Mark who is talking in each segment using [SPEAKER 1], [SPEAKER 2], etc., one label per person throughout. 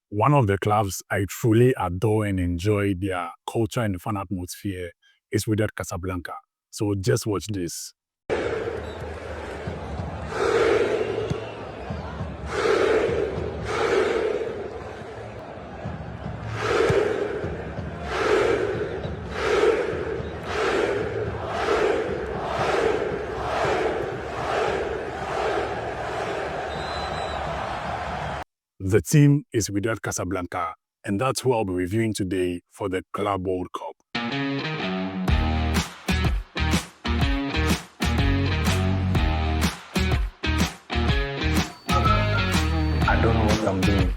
[SPEAKER 1] One of the clubs I truly adore and enjoy their culture and fun atmosphere is Wydad Casablanca. So just watch this. The team is Wydad Casablanca, and that's who I'll be reviewing today for the Club World Cup. I don't know what I'm doing.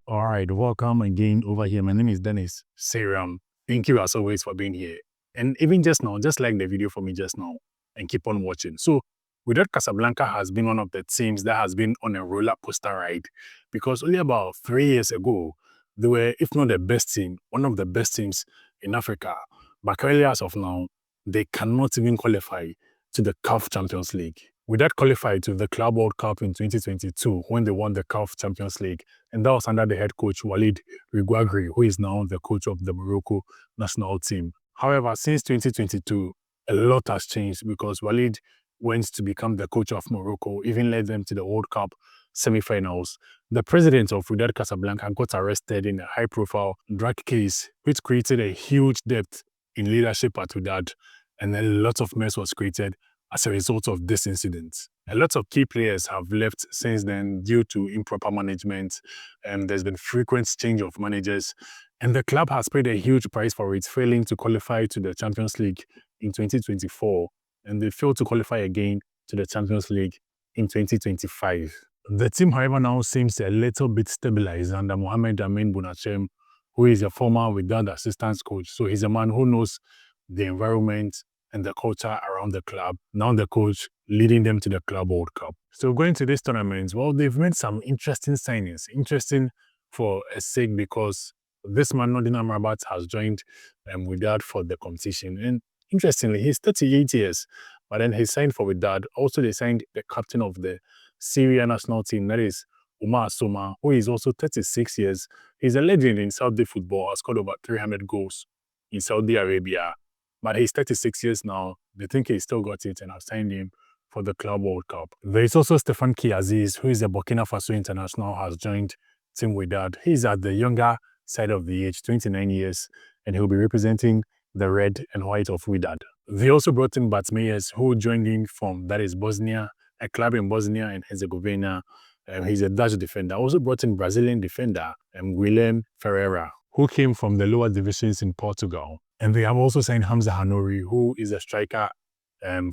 [SPEAKER 1] All right, welcome again over here. My name is Dennis Seriam. Thank you as always for being here. And even just now, just like the video for me just now, and keep on watching. So, Wydad Casablanca has been one of the teams that has been on a roller coaster ride, because only about 3 years ago, they were, if not the best team, one of the best teams in Africa. But currently, as of now, they cannot even qualify to the CAF Champions League. Wydad qualified to the Club World Cup in 2022 when they won the CAF Champions League, and that was under the head coach Walid Regragui, who is now the coach of the Morocco national team. However, since 2022, a lot has changed because Walid went to become the coach of Morocco, even led them to the World Cup semi-finals. The president of Wydad Casablanca got arrested in a high-profile drug case, which created a huge depth in leadership at Wydad, and a lot of mess was created as a result of this incident. A lot of key players have left since then due to improper management, and there's been frequent change of managers, and the club has paid a huge price for it, failing to qualify to the Champions League in 2024, and they failed to qualify again to the Champions League in 2025. The team, however, now seems a little bit stabilized under Mohamed Amin Bounachem, who is a former Wydad assistant coach. So he's a man who knows the environment and the culture around the club. Now the coach leading them to the Club World Cup. So going to this tournament, well, they've made some interesting signings. Interesting for a sake because this man, Nordin Amrabat, has joined Wydad for the competition. And interestingly, he's 38 years, but then he signed for Wydad. Also, they signed the captain of the Syria national team, that is Umar Soma, who is also 36 years. He's a legend in Saudi football, has scored over 300 goals in Saudi Arabia. But he's 36 years now. They think he's still got it and have signed him for the Club World Cup. There is also Stefan Kiaziz, who is a Burkina Faso international, has joined Team Wydad. He's at the younger side of the age, 29 years, and he'll be representing the red and white of Wydad. They also brought in Bart Meyers, who joined in from, that is Bosnia, a club in Bosnia and Herzegovina. He's a Dutch defender. Also brought in Brazilian defender, Guilherme Ferreira, who came from the lower divisions in Portugal. And they have also signed Hamza Hanouri, who is a striker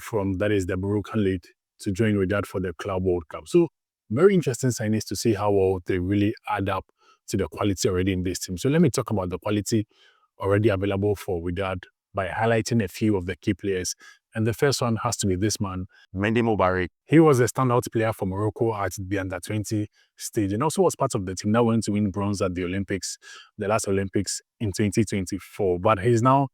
[SPEAKER 1] from, that is the Moroccan League, to join Wydad for the Club World Cup. So very interesting signings to see how well they really add up to the quality already in this team. So let me talk about the quality already available for Wydad by highlighting a few of the key players. And the first one has to be this man, Mendy Moubarak. He was a standout player for Morocco at the under-20 stage and also was part of the team that went to win bronze at the Olympics, the last Olympics in 2024. But he's now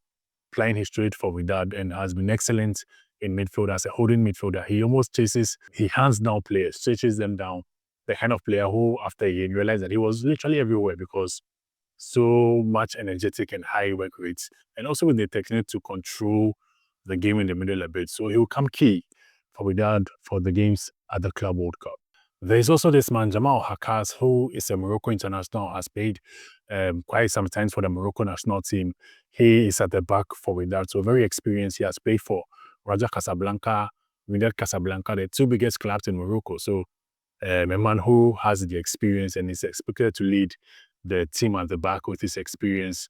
[SPEAKER 1] playing his trade for Wydad and has been excellent in midfield as a holding midfielder. He almost chases, he hands down players, chases them down. The kind of player who, after he realized that he was literally everywhere because so much energetic and high work rates, and also with the technique to control the game in the middle a bit. So he will come key for Wydad for the games at the Club World Cup. There's also this man, Jamal Hakas, who is a Morocco international, has played quite some times for the Morocco national team. He is at the back for Wydad, so very experienced. He has played for Raja Casablanca, Wydad Casablanca, the two biggest clubs in Morocco. So a man who has the experience and is expected to lead the team at the back with his experience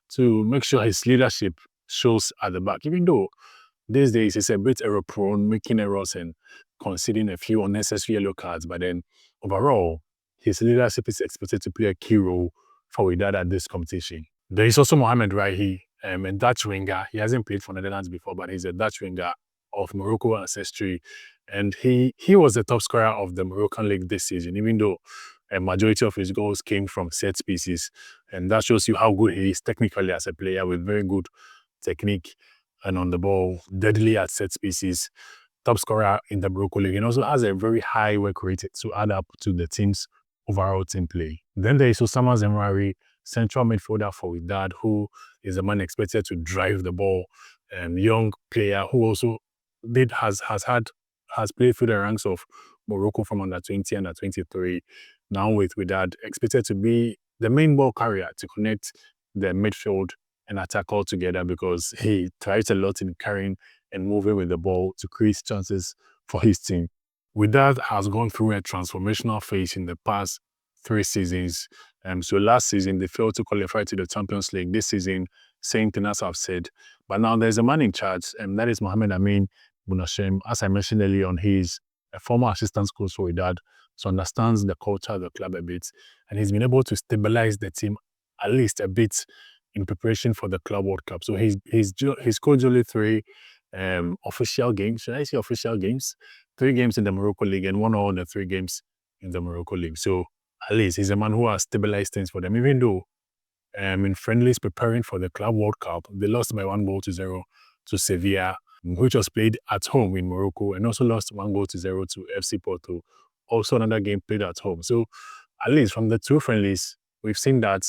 [SPEAKER 1] to make sure his leadership shows at the back, even though these days he's a bit error prone, making errors and conceding a few unnecessary yellow cards. But then overall, his leadership is expected to play a key role for Wydad at this competition. There is also Mohamed Rahi, a Dutch winger. He hasn't played for Netherlands before, but he's a Dutch winger of Morocco ancestry. And he was the top scorer of the Moroccan League this season, even though a majority of his goals came from set pieces. And that shows you how good he is technically as a player, with very good technique and on the ball, deadly at set pieces. top scorer in the Morocco League, and also has a very high work rate to add up to the team's overall team play. Then there is Osama Zemrari, central midfielder for Wydad, who is a man expected to drive the ball. Young player who also has played through the ranks of Morocco from under 20 and under 23. Now with Wydad, expected to be the main ball carrier to connect the midfield and attack all together, because he thrives a lot in carrying and moving with the ball to create chances for his team. Wydad has gone through a transformational phase in the past 3 seasons. So last season, they failed to qualify to the Champions League. This season, same thing as I've said. But now there's a man in charge, and that is Mohamed Amin Bunashem. As I mentioned earlier on, he's a former assistant coach for Wydad, so understands the culture of the club a bit, and he's been able to stabilize the team at least a bit in preparation for the Club World Cup. So he's coached only 3 official games. Should I say official games? 3 games in the Morocco League and won all the 3 games in the Morocco League. So at least he's a man who has stabilized things for them, even though in friendlies preparing for the Club World Cup, they lost by 1-0 to Sevilla, which was played at home in Morocco, and also lost 1-0 to FC Porto. Also another game played at home. So at least from the 2 friendlies, we've seen that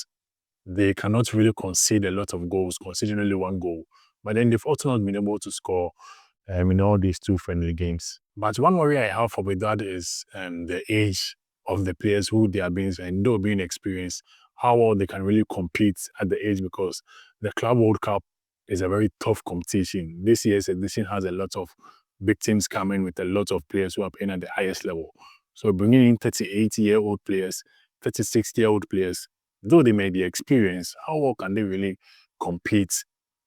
[SPEAKER 1] they cannot really concede a lot of goals, conceding only 1 goal. But then they've also not been able to score in all these 2 friendly games. But one worry I have for Wydad is the age of the players who they are being, and though being experienced, how well they can really compete at the age, because the Club World Cup is a very tough competition. This year's edition has a lot of big teams coming with a lot of players who are playing at the highest level. So bringing in 38-year-old players, 36-year-old players, though they may be experienced, how well can they really compete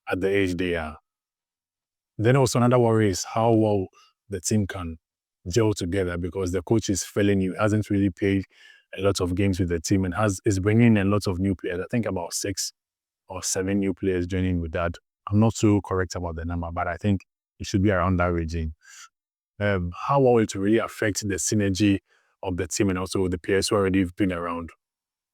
[SPEAKER 1] at the age they are? Then also another worry is how well the team can gel together, because the coach is fairly new, hasn't really played a lot of games with the team, and is bringing in a lot of new players. I think about 6 or 7 new players joining with that. I'm not too correct about the number, but I think it should be around that region. How will it really affect the synergy of the team and also the players who already have been around?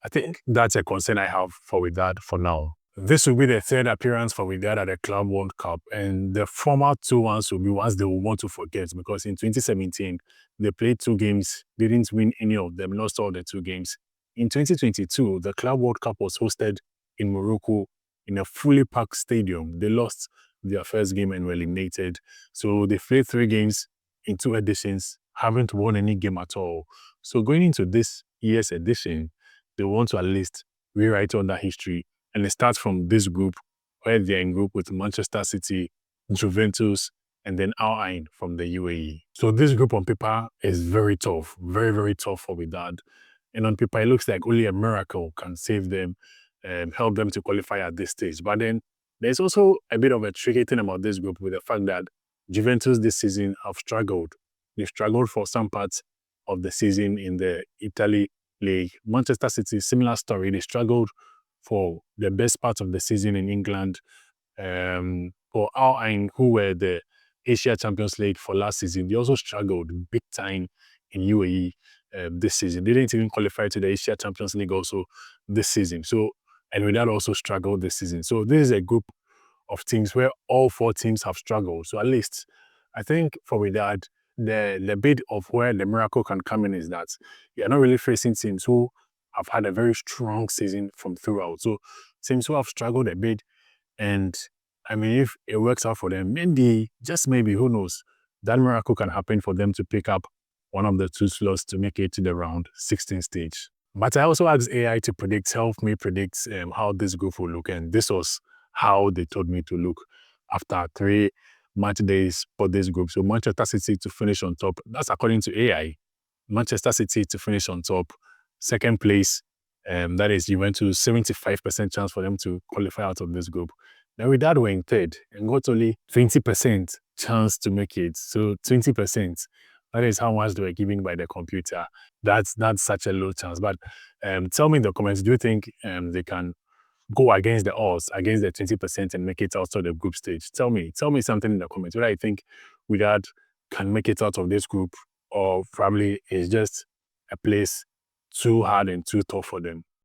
[SPEAKER 1] I think that's a concern I have for Wydad for now. This will be the 3rd appearance for Wydad at the Club World Cup, and the former 2 ones will be ones they will want to forget, because in 2017, they played 2 games, didn't win any of them, lost all the 2 games. In 2022, the Club World Cup was hosted in Morocco in a fully packed stadium. They lost their first game and were eliminated. So they played 3 games in 2 editions, haven't won any game at all. So going into this year's edition, they want to at least rewrite on that history. And it starts from this group, where they're in group with Manchester City, Juventus, and then Al Ain from the UAE. So this group on paper is very tough, very, very tough for Wydad. And on paper, it looks like only a miracle can save them and help them to qualify at this stage. But then there's also a bit of a tricky thing about this group, with the fact that Juventus this season have struggled. They've struggled for some parts of the season in the Italy League. Manchester City, similar story. They struggled for the best part of the season in England. For Al Ain, who were the Asia Champions League for last season, they also struggled big time in UAE this season. They didn't even qualify to the Asia Champions League also this season. So, and Wydad also struggled this season. So this is a group of teams where all 4 teams have struggled. So at least, I think for Wydad, the bit of where the miracle can come in is that you're not really facing teams who have had a very strong season from throughout. So teams who have struggled a bit, and I mean, if it works out for them, maybe, just maybe, who knows, that miracle can happen for them to pick up one of the 2 slots to make it to the round 16 stage. But I also asked AI to help me predict how this group will look, and this was how they told me to look after 3 match days for this group. So Manchester City to finish on top. That's according to AI. Manchester City to finish on top. 2nd place, that is Juventus, 75% chance for them to qualify out of this group. Then Wydad were in 3rd and got only 20% chance to make it. So 20%, that is how much they were given by the computer. That's such a low chance. But tell me in the comments, do you think they can go against the odds, against the 20% and make it out of the group stage? Tell me something in the comments. Whether I think Wydad can make it out of this group, or probably it's just a place too hard and too tough for them.